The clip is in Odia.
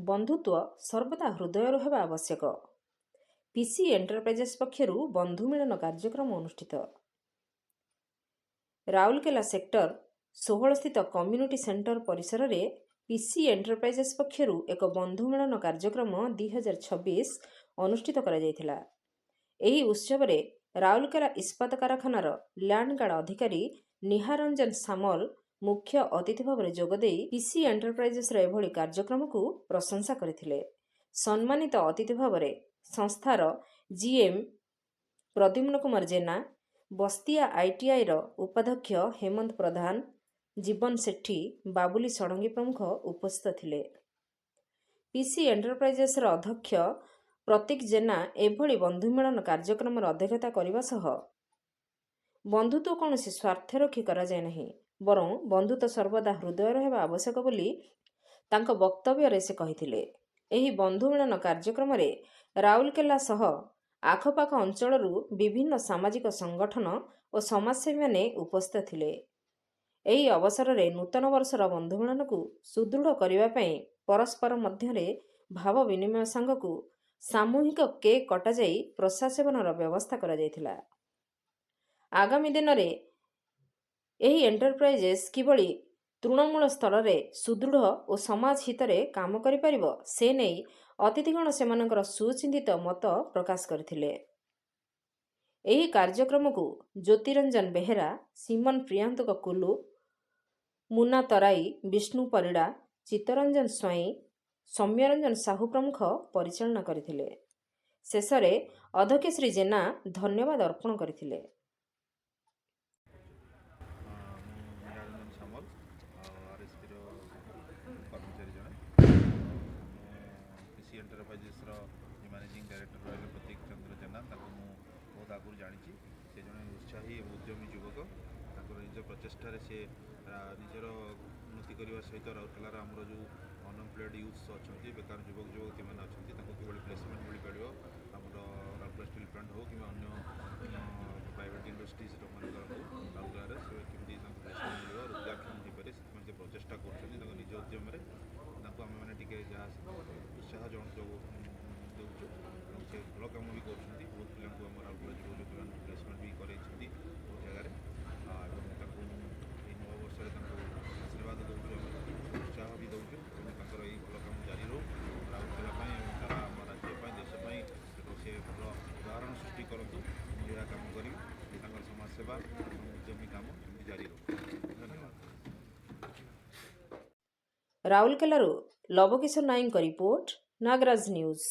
ବନ୍ଧୁତ୍ୱ ସର୍ବଦା ହୃଦୟରୁ ହେବା ଆବଶ୍ୟକ। ପିସି ଏଣ୍ଟରପ୍ରାଇଜେସ୍ ପକ୍ଷରୁ ବନ୍ଧୁ ମିଳନ କାର୍ଯ୍ୟକ୍ରମ ଅନୁଷ୍ଠିତ। ରାଉରକେଲା ସେକ୍ଟର 16 ସ୍ଥିତ କମ୍ୟୁନିଟି ସେଣ୍ଟର ପରିସରରେ ପିସି ଏଣ୍ଟରପ୍ରାଇଜେସ୍ ପକ୍ଷରୁ ଏକ ବନ୍ଧୁ ମିଳନ କାର୍ଯ୍ୟକ୍ରମ 2026 ଅନୁଷ୍ଠିତ କରାଯାଇଥିଲା। ଏହି ଉତ୍ସବରେ ରାଉରକେଲା ଇସ୍ପାତ କାରଖାନାର ଲ୍ୟାଣ୍ଡଗାର୍ଡ ଅଧିକାରୀ ନିହାରଞ୍ଜନ ସାମଲ ମୁଖ୍ୟ ଅତିଥି ଭାବରେ ଯୋଗଦେଇ ପିସି ଏଣ୍ଟରପ୍ରାଇଜେସ୍ର ଏଭଳି କାର୍ଯ୍ୟକ୍ରମକୁ ପ୍ରଶଂସା କରିଥିଲେ। ସମ୍ମାନିତ ଅତିଥି ଭାବରେ ସଂସ୍ଥାର ଜିଏମ୍ ପ୍ରଦ୍ୟୁମ୍ନ କୁମାର ଜେନା, ବସ୍ତିଆ ଆଇଟିଆଇର ଉପାଧ୍ୟକ୍ଷ ହେମନ୍ତ ପ୍ରଧାନ, ଜୀବନ ସେଠୀ, ବାବୁଲି ଷଡ଼ଙ୍ଗୀ ପ୍ରମୁଖ ଉପସ୍ଥିତ ଥିଲେ। ପିସି ଏଣ୍ଟରପ୍ରାଇଜେସ୍ର ଅଧ୍ୟକ୍ଷ ପ୍ରତୀକ ଜେନା ଏଭଳି ବନ୍ଧୁ ମିଳନ କାର୍ଯ୍ୟକ୍ରମର ଅଧ୍ୟକ୍ଷତା କରିବା ସହ ବନ୍ଧୁତ୍ୱ କୌଣସି ସ୍ୱାର୍ଥ ରଖି କରାଯାଏ ନାହିଁ, ବରଂ ବନ୍ଧୁତ୍ୱ ସର୍ବଦା ହୃଦୟର ହେବା ଆବଶ୍ୟକ ବୋଲି ତାଙ୍କ ବକ୍ତବ୍ୟରେ ସେ କହିଥିଲେ। ଏହି ବନ୍ଧୁ ମିଳନ କାର୍ଯ୍ୟକ୍ରମରେ ରାଉରକେଲା ସହ ଆଖପାଖ ଅଞ୍ଚଳରୁ ବିଭିନ୍ନ ସାମାଜିକ ସଂଗଠନ ଓ ସମାଜସେବୀମାନେ ଉପସ୍ଥିତ ଥିଲେ। ଏହି ଅବସରରେ ନୂତନ ବର୍ଷର ବନ୍ଧୁ ମିଳନକୁ ସୁଦୃଢ଼ କରିବା ପାଇଁ ପରସ୍ପର ମଧ୍ୟରେ ଭାବ ବିନିମୟ ସାଙ୍ଗକୁ ସାମୂହିକ କେକ୍ କଟାଯାଇ ପ୍ରସାଦ ସେବନର ବ୍ୟବସ୍ଥା କରାଯାଇଥିଲା। ଆଗାମୀ ଦିନରେ ଏହି ଏଣ୍ଟରପ୍ରାଇଜେସ୍ କିଭଳି ତୃଣମୂଳ ସ୍ତରରେ ସୁଦୃଢ଼ ଓ ସମାଜ ହିତରେ କାମ କରିପାରିବ ସେ ନେଇ ଅତିଥିଗଣ ସେମାନଙ୍କର ସୁଚିନ୍ତିତ ମତ ପ୍ରକାଶ କରିଥିଲେ। ଏହି କାର୍ଯ୍ୟକ୍ରମକୁ ଜ୍ୟୋତିରଞ୍ଜନ ବେହେରା, ସିମନ ପ୍ରିୟନ୍ତକ କୁଲୁ, ମୁନା ତରାଇ, ବିଷ୍ଣୁ ପରିଡ଼ା, ଚିତ୍ତରଞ୍ଜନ ସ୍ୱାଇଁ, ସୌମ୍ୟରଞ୍ଜନ ସାହୁ ପ୍ରମୁଖ ପରିଚାଳନା କରିଥିଲେ। ଶେଷରେ ଅଧ୍ୟକ୍ଷ ଶ୍ରୀ ଜେନା ଧନ୍ୟବାଦ ଅର୍ପଣ କରିଥିଲେ। ନିହାରଞ୍ଜନ ସାମଲ ଆର୍ଏସ୍ପିର କର୍ମଚାରୀ ଜଣେ। ପିସି ଏଣ୍ଟରପ୍ରାଇଜେସ୍ର ମ୍ୟାନେଜିଂ ଡାଇରେକ୍ଟର ରହିଲେ ପ୍ରତୀକ ଚନ୍ଦ୍ର ଜେନା। ତାଙ୍କୁ ମୁଁ ବହୁତ ଆଗରୁ ଜାଣିଛି। ସେ ଜଣେ ଉତ୍ସାହୀ ଏବଂ ଉଦ୍ୟମୀ ଯୁବକ। ତାଙ୍କର ନିଜ ପ୍ରଚେଷ୍ଟାରେ ସେ ନିଜର ଉନ୍ନତି କରିବା ସହିତ ରାଉରକେଲାର ଆମର ଯେଉଁ ଅନଏମ୍ପ୍ଲଏଡ୍ ୟୁଥ୍ସ ଅଛନ୍ତି, ବେକାର ଯୁବକ ଯୁବତୀମାନେ ଅଛନ୍ତି, ତାଙ୍କୁ କିଭଳି ପ୍ଲେସମେଣ୍ଟ ମିଳିପାରିବ, ଆମର ରାଉରକେଲା ଷ୍ଟିଲ୍ ପ୍ଲାଣ୍ଟ ହେଉ କିମ୍ବା ଅନ୍ୟ ପ୍ରାଇଭେଟ୍ ଇଣ୍ଡଷ୍ଟ୍ରିଜ୍ ମାନଙ୍କର ହେଉ, ରାଉରକେଲାରେ ସେ କେମିତି ତାଙ୍କୁ ପ୍ଲେସମେଣ୍ଟ ମିଳିବ, ରୋଜଗାରକ୍ଷମ ହୋଇପାରେ, ସେଥିପାଇଁ ସେ ପ୍ରଚେଷ୍ଟା କରୁଛନ୍ତି। ତାଙ୍କ ନିଜ ଉଦ୍ୟମରେ ତାଙ୍କୁ ଆମେମାନେ ଟିକେ ଯାହା ଉତ୍ସାହ ଦେଉଛୁ ଏବଂ ସେ ଭଲ କାମ ବି କରୁଛନ୍ତି। ବହୁତ ପିଲାଙ୍କୁ ଆମ ରାଉରକେଲା ଯୁବକମାନଙ୍କୁ ପ୍ଲେସମେଣ୍ଟ ବି କରାଇଛନ୍ତି ବହୁତ ଜାଗାରେ। ଏବଂ ତାଙ୍କୁ ଏଇ ନବବର୍ଷରେ ତାଙ୍କୁ ଆଶୀର୍ବାଦ ଦେଉଛୁ, ଆମେ ଉତ୍ସାହ ବି ଦେଉଛୁ ଏବଂ ତାଙ୍କର ଏଇ ଭଲ କାମ ଜାରି ରହୁ ରାଉରକେଲା ପାଇଁ ଏବଂ ସାରା ଆମ ରାଜ୍ୟ ପାଇଁ, ଦେଶ ପାଇଁ ସେ ଭଲ ଉଦାହରଣ ସୃଷ୍ଟି କରନ୍ତୁ। ମହିଳା କାମ କରିବି, ତାଙ୍କର ସମାଜସେବା ଏବଂ ଉଦ୍ୟମୀ କାମ ଏମିତି ଜାରି ରହୁ। ଧନ୍ୟବାଦ। ରାଉରକେଲାରୁ ଲବକିଶୋର ନାୟକଙ୍କ ରିପୋର୍ଟ, ନାଗରାଜ ନ୍ୟୁଜ୍।